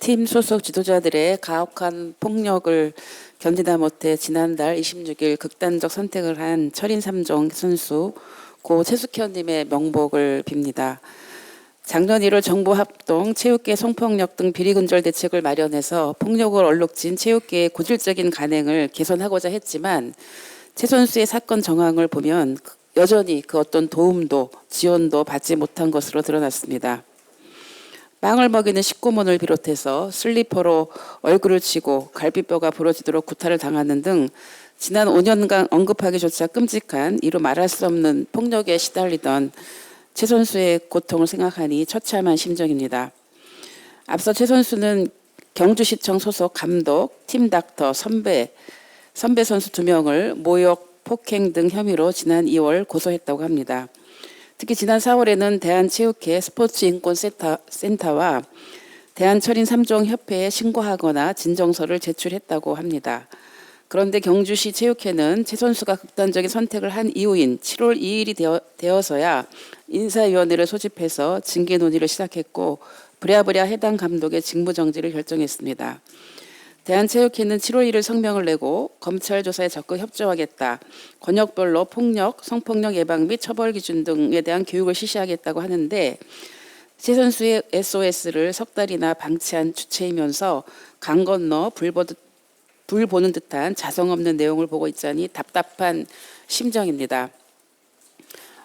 팀 소속 지도자들의 가혹한 폭력을 견디다 못해 지난달 26일 극단적 선택을 한 철인 3종 선수 고 최숙현님의 명복을 빕니다. 작년 1월 정부 합동 체육계 성폭력 등 비리근절 대책을 마련해서 폭력을 얼룩진 체육계의 고질적인 관행을 개선하고자 했지만 최 선수의 사건 정황을 보면 여전히 그 어떤 도움도 지원도 받지 못한 것으로 드러났습니다. 빵을 먹이는 식구먼을 비롯해서 슬리퍼로 얼굴을 치고 갈비뼈가 부러지도록 구타를 당하는 등 지난 5년간 언급하기조차 끔찍한 이루 말할 수 없는 폭력에 시달리던 최 선수의 고통을 생각하니 처참한 심정입니다. 앞서 최 선수는 경주시청 소속 감독, 팀닥터, 선배 선수 2명을 모욕, 폭행 등 혐의로 지난 2월 고소했다고 합니다. 특히 지난 4월에는 대한체육회 스포츠인권센터와 대한철인 3종 협회에 신고하거나 진정서를 제출했다고 합니다. 그런데 경주시 체육회는 최 선수가 극단적인 선택을 한 이후인 7월 2일이 되어서야 인사위원회를 소집해서 징계 논의를 시작했고 부랴부랴 해당 감독의 직무정지를 결정했습니다. 대한체육회는 7월 1일 성명을 내고 검찰 조사에 적극 협조하겠다. 권역별로 폭력, 성폭력 예방 및 처벌 기준 등에 대한 교육을 실시하겠다고 하는데 최 선수의 SOS를 석 달이나 방치한 주체이면서 강 건너 불 보는 듯한 자성 없는 내용을 보고 있자니 답답한 심정입니다.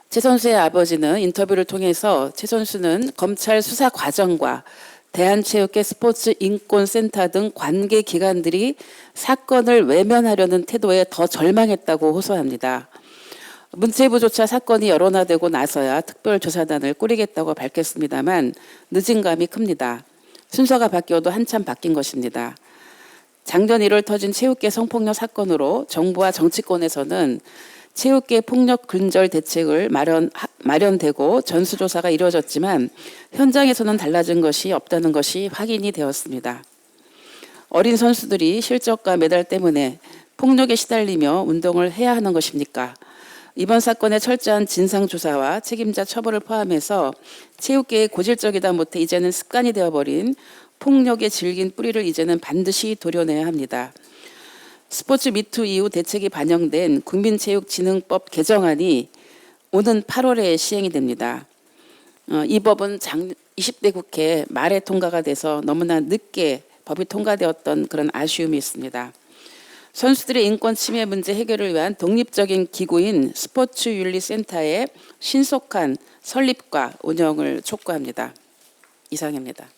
최 선수의 아버지는 인터뷰를 통해서 최 선수는 검찰 수사 과정과 대한체육회 스포츠인권센터 등 관계기관들이 사건을 외면하려는 태도에 더 절망했다고 호소합니다. 문체부조차 사건이 여론화되고 나서야 특별조사단을 꾸리겠다고 밝혔습니다만 늦은 감이 큽니다. 순서가 바뀌어도 한참 바뀐 것입니다. 작년 1월 터진 체육계 성폭력 사건으로 정부와 정치권에서는 체육계 폭력 근절 대책을 마련되고 전수조사가 이루어졌지만 현장에서는 달라진 것이 없다는 것이 확인이 되었습니다. 어린 선수들이 실적과 메달 때문에 폭력에 시달리며 운동을 해야 하는 것입니까? 이번 사건의 철저한 진상조사와 책임자 처벌을 포함해서 체육계의 고질적이다 못해 이제는 습관이 되어버린 폭력의 질긴 뿌리를 이제는 반드시 도려내야 합니다. 스포츠 미투 이후 대책이 반영된 국민체육진흥법 개정안이 오는 8월에 시행이 됩니다. 이 법은 20대 국회 말에 통과가 돼서 너무나 늦게 법이 통과되었던 그런 아쉬움이 있습니다. 선수들의 인권 침해 문제 해결을 위한 독립적인 기구인 스포츠윤리센터의 신속한 설립과 운영을 촉구합니다. 이상입니다.